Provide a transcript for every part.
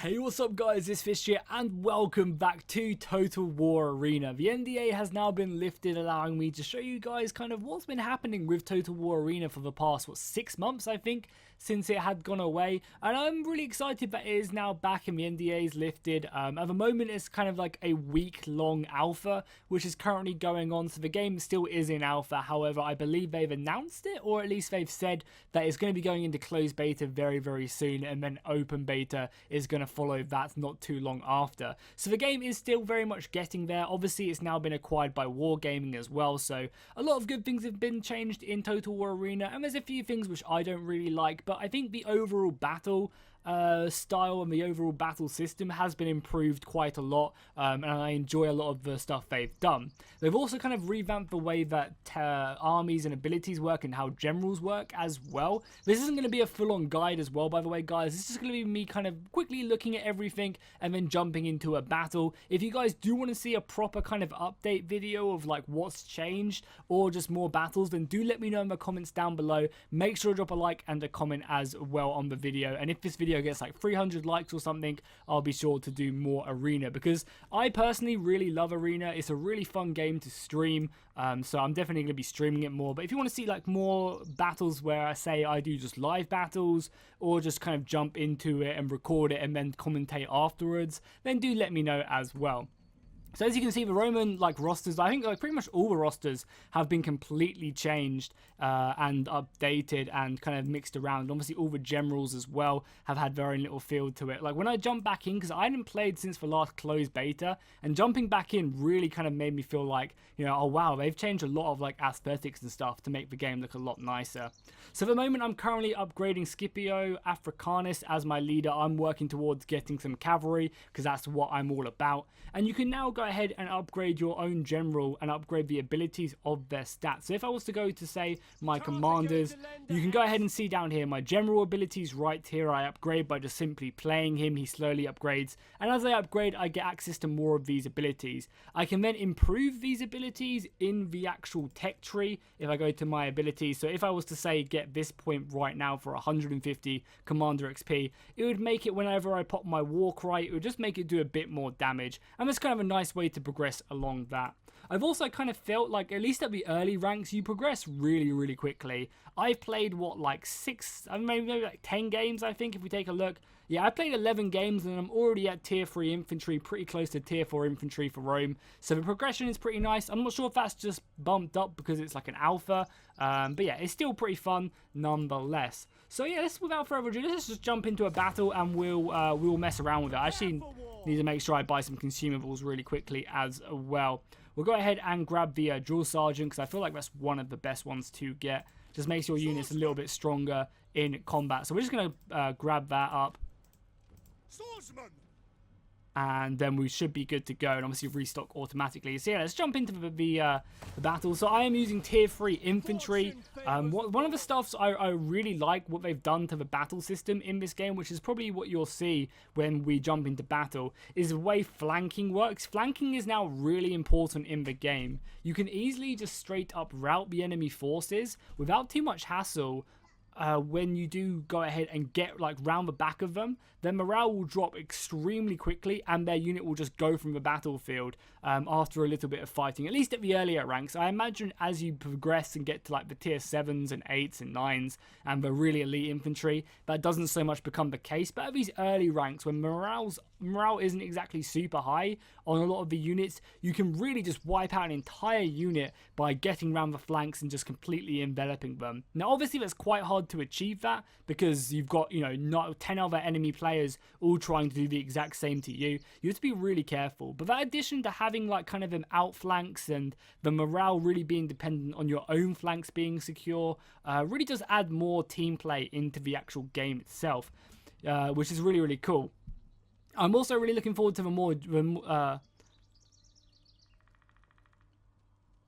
Hey, what's up guys, it's Fish here and welcome back to Total War Arena. The NDA has now been lifted, allowing me to show you guys kind of what's been happening with Total War Arena for the past, 6 months I think, since it had gone away. And I'm really excited that it is now back and the NDA is lifted. At the moment it's kind of like a week-long alpha, which is currently going on, so the game still is in alpha. However, I believe they've announced it, or at least they've said that it's going to be going into closed beta very soon, and then open beta is going to follow that not too long after. So the game is still very much getting there. Obviously it's now been acquired by Wargaming as well, so a lot of good things have been changed in Total War Arena, and there's a few things which I don't really like, but I think the overall battle style and the overall battle system has been improved quite a lot, and I enjoy a lot of the stuff they've done. They've also kind of revamped the way that armies and abilities work and how generals work as well. This isn't going to be a full-on guide as well, by the way guys. It's just going to be me kind of quickly looking at everything and then jumping into a battle. If you guys do want to see a proper kind of update video of like what's changed or just more battles, then do let me know in the comments down below. Make sure to drop a like and a comment as well on the video, and if this video gets like 300 likes or something, I'll be sure to do more Arena, because I personally really love Arena. It's a really fun game to stream, so I'm definitely going to be streaming it more. But if you want to see like more battles where I do just live battles or just kind of jump into it and record it and then commentate afterwards, then do let me know as well. So as you can see, the Roman rosters, I think pretty much all the rosters have been completely changed and updated and kind of mixed around. Obviously all the generals as well have had their own little feel to it. Like when I jumped back in, because I hadn't played since the last closed beta, and jumping back in really kind of made me feel like, you know, oh wow, they've changed a lot of like aesthetics and stuff to make the game look a lot nicer. So at the moment I'm currently upgrading Scipio Africanus as my leader. I'm working towards getting some cavalry because that's what I'm all about. And you can now go ahead and upgrade your own general and upgrade the abilities of their stats. So if I was to go to say my commanders, you can go ahead and see down here my general abilities right here. I upgrade by just simply playing him. He slowly upgrades, and as I upgrade I get access to more of these abilities. I can then improve these abilities in the actual tech tree if I go to my abilities. So if I was to say get this point right now for 150 commander XP, it would make it, whenever I pop my war cry, it would just make it do a bit more damage, and that's kind of a nice way to progress along that. I've also kind of felt like, at least at the early ranks, you progress really quickly. I've played what, like 6, maybe like 10 games I think, if we take a look. Yeah, I played 11 games and I'm already at tier 3 infantry, pretty close to tier 4 infantry for Rome. So the progression is pretty nice. I'm not sure if that's just bumped up because it's like an alpha, but yeah, it's still pretty fun nonetheless. So yeah, without further ado, let's just jump into a battle and we'll mess around with it. I actually need to make sure I buy some consumables really quickly as well. We'll go ahead and grab the drill sergeant, because I feel like that's one of the best ones to get. Just makes your units a little bit stronger in combat. So we're just going to grab that up. Swordsman. And then we should be good to go, and obviously restock automatically. So yeah, let's jump into the battle. So I am using tier 3 infantry. One of the stuffs I really like what they've done to the battle system in this game, which is probably what you'll see when we jump into battle, is the way flanking works. Flanking is now really important in the game. You can easily just straight up rout the enemy forces without too much hassle. When you do go ahead and get like round the back of them, their morale will drop extremely quickly and their unit will just go from the battlefield after a little bit of fighting, at least at the earlier ranks. I imagine as you progress and get to like the tier 7s and 8s and 9s and the really elite infantry, that doesn't so much become the case. But at these early ranks, when morale isn't exactly super high on a lot of the units, you can really just wipe out an entire unit by getting around the flanks and just completely enveloping them. Now obviously that's quite hard to achieve that, because you've got, you know, not 10 other enemy players all trying to do the exact same to you. You have to be really careful. But that addition to having like kind of them outflanks and the morale really being dependent on your own flanks being secure really does add more team play into the actual game itself, which is really cool. I'm also really looking forward to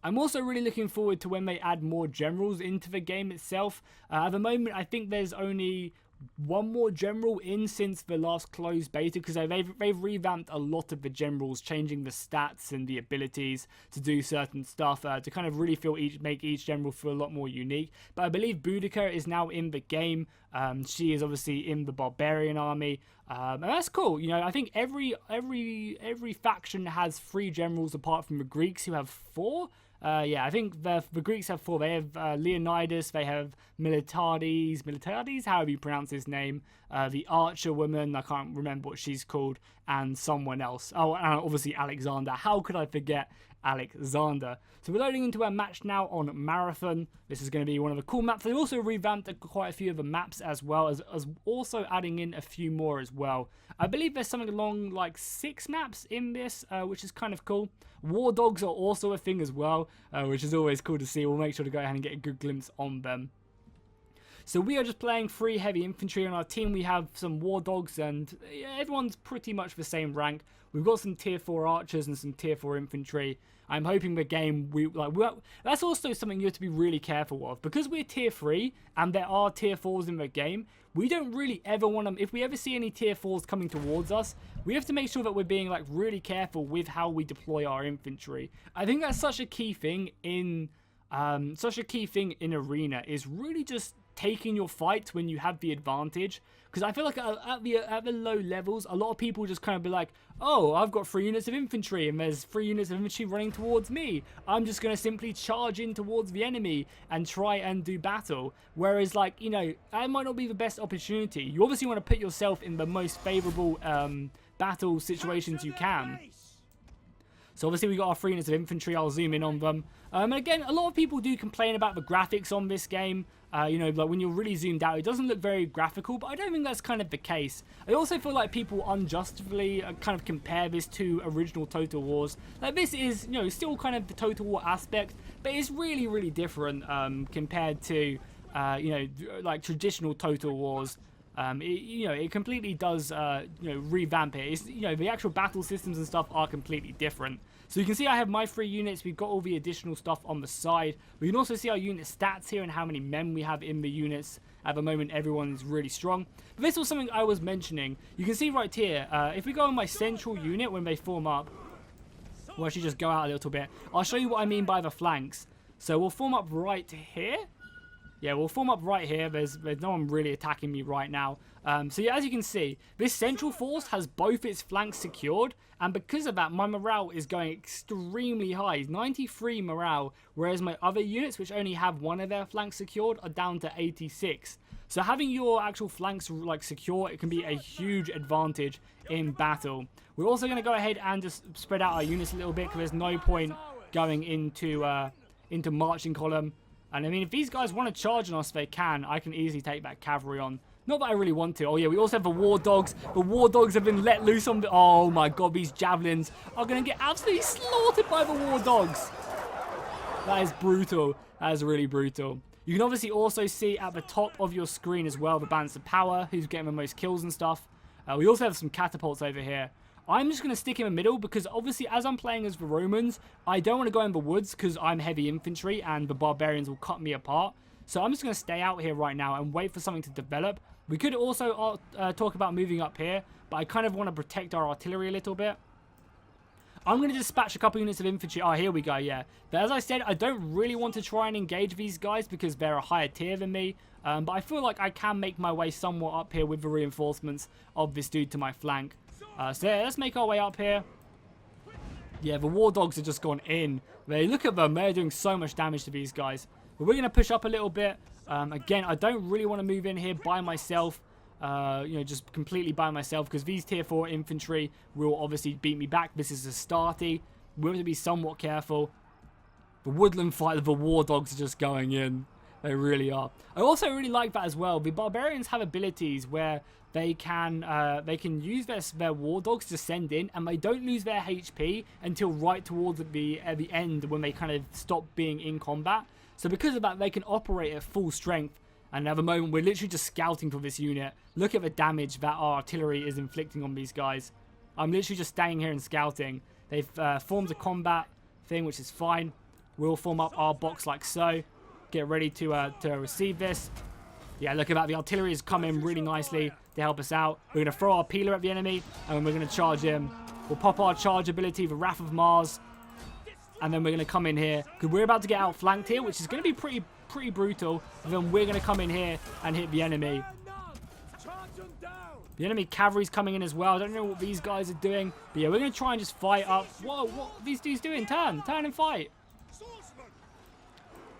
I'm also really looking forward to when they add more generals into the game itself. At the moment, I think there's only one more general in since the last closed beta, because they've revamped a lot of the generals, changing the stats and the abilities to do certain stuff to kind of really make each general feel a lot more unique. But I believe Boudica is now in the game. She is obviously in the barbarian army, and that's cool. You know, I think every faction has 3 generals apart from the Greeks, who have 4. Yeah, I think the Greeks have 4. They have Leonidas, they have Miltiades, however you pronounce his name, the archer woman, I can't remember what she's called, and someone else. Oh, and obviously Alexander. How could I forget Alexander? So we're loading into our match now on Marathon. This is going to be one of the cool maps. They also revamped quite a few of the maps as well, as also adding in a few more as well. I believe there's something along like 6 maps in this, which is kind of cool. War dogs are also a thing as well, which is always cool to see. We'll make sure to go ahead and get a good glimpse on them. So we are just playing 3 heavy infantry on our team. We have some war dogs, and yeah, everyone's pretty much the same rank. We've got some tier 4 archers and some tier 4 infantry. I'm hoping the game, that's also something you have to be really careful of. Because we're tier 3 and there are tier 4s in the game, we don't really ever want them. If we ever see any tier 4s coming towards us, we have to make sure that we're being like really careful with how we deploy our infantry. I think that's such a key thing in Arena, is really just taking your fights when you have the advantage. Because I feel like at the low levels, a lot of people just kind of be like, oh, I've got 3 units of infantry and there's 3 units of infantry running towards me. I'm just going to simply charge in towards the enemy and try and do battle. Whereas, like, you know, that might not be the best opportunity. You obviously want to put yourself in the most favorable battle situations you can. So obviously we got our 3 units of infantry. I'll zoom in on them. And again, a lot of people do complain about the graphics on this game. You know, like when you're really zoomed out, it doesn't look very graphical, but I don't think that's kind of the case. I also feel like people unjustly kind of compare this to original Total Wars. Like, this is, you know, still kind of the Total War aspect, but it's really, really different compared to, you know, like traditional Total Wars. You know, it completely does, you know, revamp it. It's, you know, the actual battle systems and stuff are completely different. So you can see I have my 3 units. We've got all the additional stuff on the side. We can also see our unit stats here and how many men we have in the units. At the moment, everyone is really strong. But this was something I was mentioning. You can see right here, if we go on my central unit when they form up, we'll actually just go out a little bit. I'll show you what I mean by the flanks. So we'll form up right here. Yeah, we'll form up right here. There's no one really attacking me right now. So yeah, as you can see, this central force has both its flanks secured, and because of that, my morale is going extremely high. 93 morale, whereas my other units, which only have one of their flanks secured, are down to 86. So having your actual flanks like secure, it can be a huge advantage in battle. We're also going to go ahead and just spread out our units a little bit, because there's no point going into marching column. And I mean, if these guys want to charge on us, they can. I can easily take that cavalry on. Not that I really want to. Oh yeah, we also have the war dogs. The war dogs have been let loose on the... Oh my god, these javelins are going to get absolutely slaughtered by the war dogs. That is brutal. That is really brutal. You can obviously also see at the top of your screen as well the balance of power, who's getting the most kills and stuff. We also have some catapults over here. I'm just going to stick in the middle because obviously as I'm playing as the Romans, I don't want to go in the woods because I'm heavy infantry and the barbarians will cut me apart. So I'm just going to stay out here right now and wait for something to develop. We could also talk about moving up here, but I kind of want to protect our artillery a little bit. I'm going to dispatch a couple units of infantry. Oh, here we go, yeah. But as I said, I don't really want to try and engage these guys because they're a higher tier than me. But I feel like I can make my way somewhat up here with the reinforcements of this dude to my flank. So yeah, let's make our way up here. Yeah, the war dogs have just gone in. Look at them. They're doing so much damage to these guys. But we're going to push up a little bit. Again, I don't really want to move in here by myself. You know, just completely by myself, because these tier 4 infantry will obviously beat me back. This is a starty. We have to be somewhat careful. The woodland fight, the war dogs are just going in. They really are. I also really like that as well. The barbarians have abilities where they can use their war dogs to send in, and they don't lose their HP until right towards the end when they kind of stop being in combat. So because of that, they can operate at full strength. And at the moment, we're literally just scouting for this unit. Look at the damage that our artillery is inflicting on these guys. I'm literally just staying here and scouting. They've formed a combat thing, which is fine. We'll form up our box like so. Get ready to receive this. Yeah, look at that. The artillery has come in really nicely to help us out. We're going to throw our peeler at the enemy, and we're going to charge him. We'll pop our charge ability, the Wrath of Mars, and then we're going to come in here, because we're about to get outflanked here, which is going to be pretty brutal. And then we're going to come in here and hit the enemy. The enemy cavalry's coming in as well. I don't know what these guys are doing, but yeah, we're going to try and just fight up. Whoa, what are these dudes doing? Turn and fight.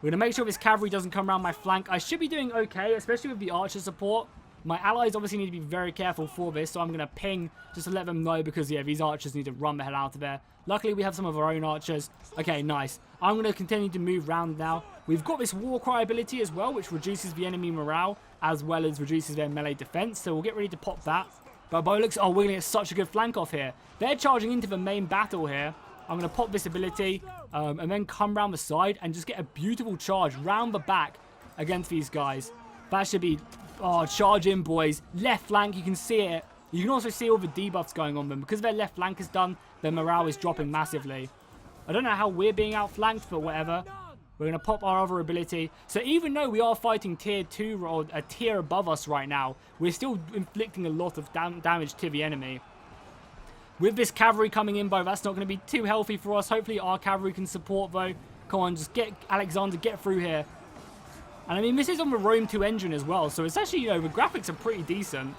We're going to make sure this cavalry doesn't come around my flank. I should be doing okay, especially with the archer support. My allies obviously need to be very careful for this, so I'm going to ping just to let them know because, yeah, these archers need to run the hell out of there. Luckily, we have some of our own archers. Okay, nice. I'm going to continue to move around now. We've got this war cry ability as well, which reduces the enemy morale as well as reduces their melee defense, so we'll get ready to pop that. But we're going to get such a good flank off here. They're charging into the main battle here. I'm going to pop this ability and then come around the side and just get a beautiful charge round the back against these guys. That should be... Oh, charge in, boys. Left flank, you can see it. You can also see all the debuffs going on them. Because their left flank is done, their morale is dropping massively. I don't know how we're being outflanked, but whatever. We're going to pop our other ability. So even though we are fighting tier 2 or a tier above us right now, we're still inflicting a lot of damage to the enemy. With this cavalry coming in, though, that's not going to be too healthy for us. Hopefully our cavalry can support, though. Come on, just get Alexander, get through here. And I mean, this is on the Rome 2 engine as well, so it's actually, you know, the graphics are pretty decent.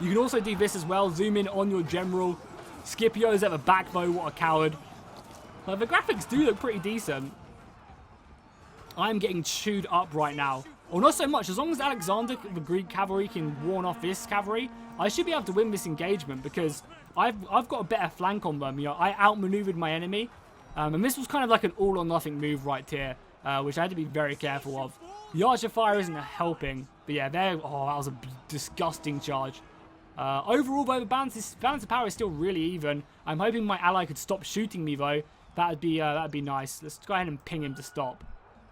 You can also do this as well, zoom in on your general. Scipio's at the back, though, what a coward. Like, the graphics do look pretty decent. I'm getting chewed up right now. Well, not so much. As long as Alexander, the Greek cavalry, can warn off this cavalry, I should be able to win this engagement because I've got a better flank on them. You know, I outmaneuvered my enemy. And this was kind of like an all-or-nothing move right here, which I had to be very careful of. The archer fire isn't helping. But yeah, oh, that was a disgusting charge. Overall, though, the balance of power is still really even. I'm hoping my ally could stop shooting me, though. That'd be nice. Let's go ahead and ping him to stop.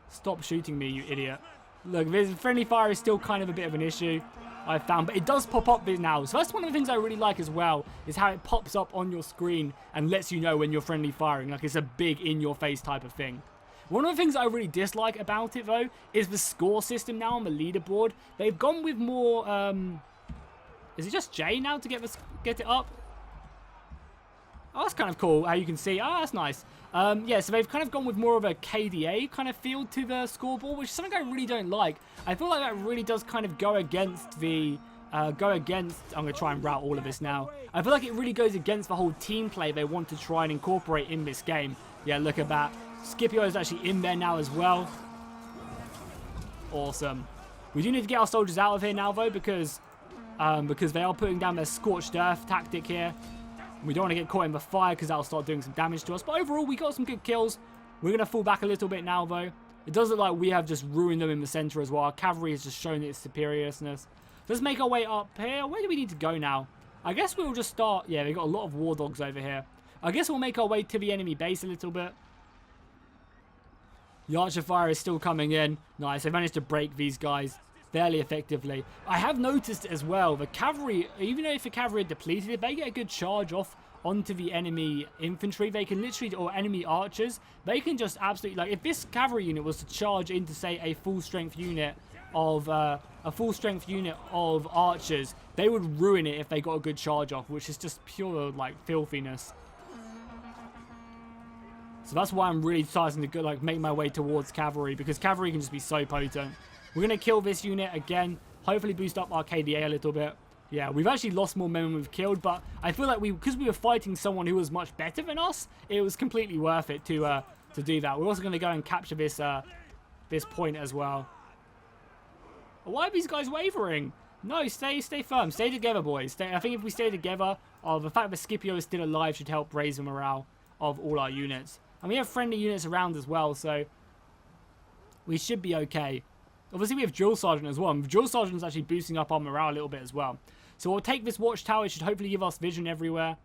Stop shooting me, you idiot. Look, friendly fire is still kind of a bit of an issue, I've found. But it does pop up now. So that's one of the things I really like as well, is how it pops up on your screen and lets you know when you're friendly firing. Like, it's a big in-your-face type of thing. One of the things I really dislike about it, though, is the score system now on the leaderboard. They've gone with more... is it just J now to get it up? Oh, that's kind of cool how you can see. Oh, that's nice. Yeah, so they've kind of gone with more of a KDA kind of feel to the scoreboard, which is something I really don't like. I feel like that really does kind of go against the... I'm going to try and route all of this now. I feel like it really goes against the whole team play they want to try and incorporate in this game. Yeah, look at that. Scipio is actually in there now as well. Awesome. We do need to get our soldiers out of here now, though, because they are putting down their scorched earth tactic here. We don't want to get caught in the fire because that'll start doing some damage to us. But overall, we got some good kills. We're going to fall back a little bit now, though. It does look like we have just ruined them in the center as well. Our cavalry has just shown its superiorness. Let's make our way up here. Where do we need to go now? I guess we'll just start... Yeah, we've got a lot of war dogs over here. I guess we'll make our way to the enemy base a little bit. The archer fire is still coming in. Nice. I managed to break these guys fairly effectively. I have noticed as well, the cavalry, even though if the cavalry are depleted, if they get a good charge off onto the enemy infantry, they can literally, or enemy archers, they can just absolutely, like, if this cavalry unit was to charge into, say, a full strength unit of archers, they would ruin it if they got a good charge off, which is just pure, like, filthiness. So that's why I'm really starting to go, like, make my way towards cavalry, because cavalry can just be so potent. We're going to kill this unit again. Hopefully boost up our KDA a little bit. Yeah, we've actually lost more men than we've killed, but I feel like because we were fighting someone who was much better than us, it was completely worth it to do that. We're also going to go and capture this this point as well. Why are these guys wavering? No, stay firm. Stay together, boys. I think if we stay together, the fact that Scipio is still alive should help raise the morale of all our units. And we have friendly units around as well, so we should be okay. Obviously, we have Drill Sergeant as well. And Drill Sergeant is actually boosting up our morale a little bit as well. So we'll take this watchtower. It should hopefully give us vision everywhere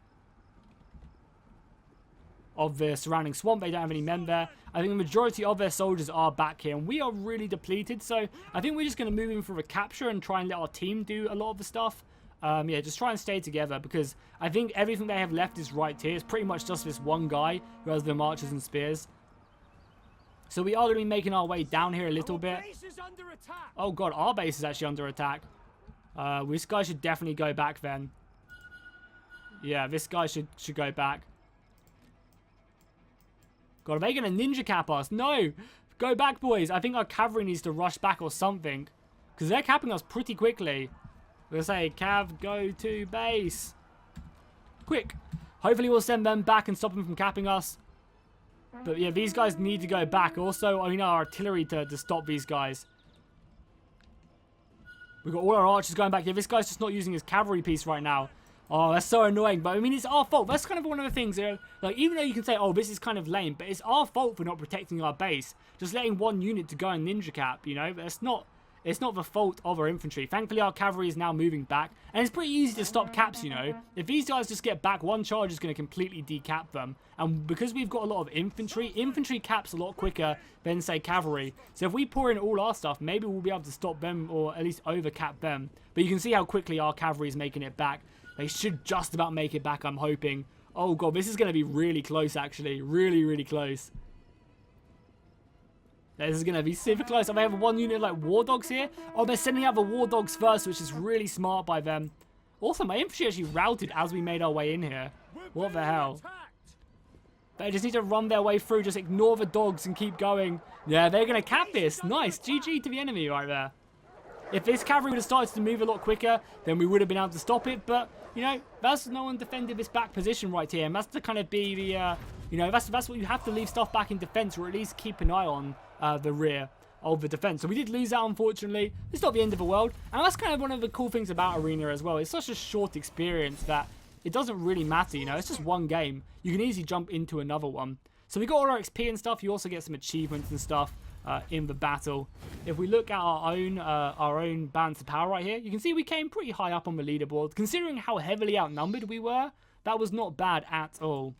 of the surrounding swamp. They don't have any men there. I think the majority of their soldiers are back here. And we are really depleted. So I think we're just going to move in for a capture and try and let our team do a lot of the stuff. Yeah, just try and stay together. Because I think everything they have left is right here. It's pretty much just this one guy who has the archers and spears. So we are going to be making our way down here a little bit. Oh god, our base is actually under attack. This guy should definitely go back then. Yeah, this guy should go back. God, are they going to ninja cap us? No! Go back, boys. I think our cavalry needs to rush back or something. Because they're capping us pretty quickly. We're going to say, Cav, go to base. Quick. Hopefully we'll send them back and stop them from capping us. But yeah, these guys need to go back. Also, I mean, our artillery to stop these guys. We've got all our archers going back here. This guy's just not using his cavalry piece right now. Oh, that's so annoying. But I mean, it's our fault. That's kind of one of the things, like, even though you can say, oh, this is kind of lame, but it's our fault for not protecting our base. Just letting one unit to go and ninja cap, you know? It's not the fault of our infantry. Thankfully, our cavalry is now moving back. And it's pretty easy to stop caps, you know? If these guys just get back, one charge is going to completely decap them. And because we've got a lot of infantry caps a lot quicker than, say, cavalry. So if we pour in all our stuff, maybe we'll be able to stop them or at least overcap them. But you can see how quickly our cavalry is making it back. They should just about make it back, I'm hoping. Oh, God, this is going to be really close, actually. Really, really close. This is going to be super close. I have one unit like war dogs here. Oh, they're sending out the war dogs first, which is really smart by them. Also, my infantry actually routed as we made our way in here. What the hell? They just need to run their way through. Just ignore the dogs and keep going. Yeah, they're going to cap this. Nice. GG to the enemy right there. If this cavalry would have started to move a lot quicker, then we would have been able to stop it. But, you know, no one defended this back position right here. And that's to kind of be the, you know, that's what you have to leave stuff back in defense, or at least keep an eye on the rear of the defense. So we did lose that, unfortunately. It's not the end of the world. And that's kind of one of the cool things about Arena as well. It's such a short experience that it doesn't really matter, you know. It's just one game. You can easily jump into another one. So we got all our XP and stuff. You also get some achievements and stuff in the battle. If we look at our own balance of power right here, you can see we came pretty high up on the leaderboard. Considering how heavily outnumbered we were, that was not bad at all.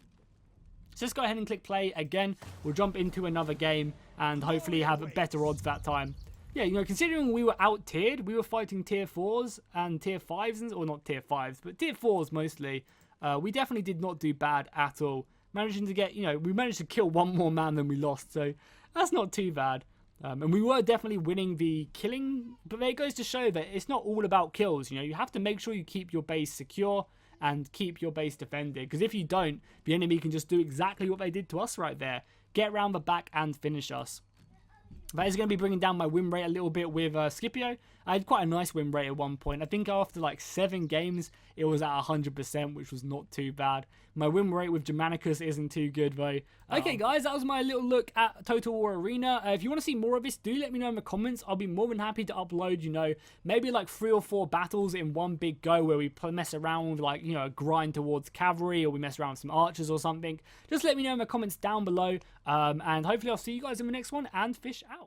So let's go ahead and click play again. We'll jump into another game and hopefully have better odds that time. Yeah, you know, considering we were out-tiered, we were fighting tier 4s and tier 5s, or not tier 5s, but tier 4s mostly. We definitely did not do bad at all. Managing to get, you know, we managed to kill one more man than we lost, so that's not too bad. And we were definitely winning the killing, but it goes to show that it's not all about kills, you know. You have to make sure you keep your base secure and keep your base defended, because if you don't, the enemy can just do exactly what they did to us right there. Get around the back and finish us. That is going to be bringing down my win rate a little bit with Scipio. I had quite a nice win rate at one point. I think after like 7 games, it was at 100%, which was not too bad. My win rate with Germanicus isn't too good though. Okay guys, that was my little look at Total War Arena. If you want to see more of this, do let me know in the comments. I'll be more than happy to upload, you know, maybe like 3 or 4 battles in one big go where we mess around with, like, you know, a grind towards cavalry, or we mess around with some archers or something. Just let me know in the comments down below. And hopefully I'll see you guys in the next one, and fish out.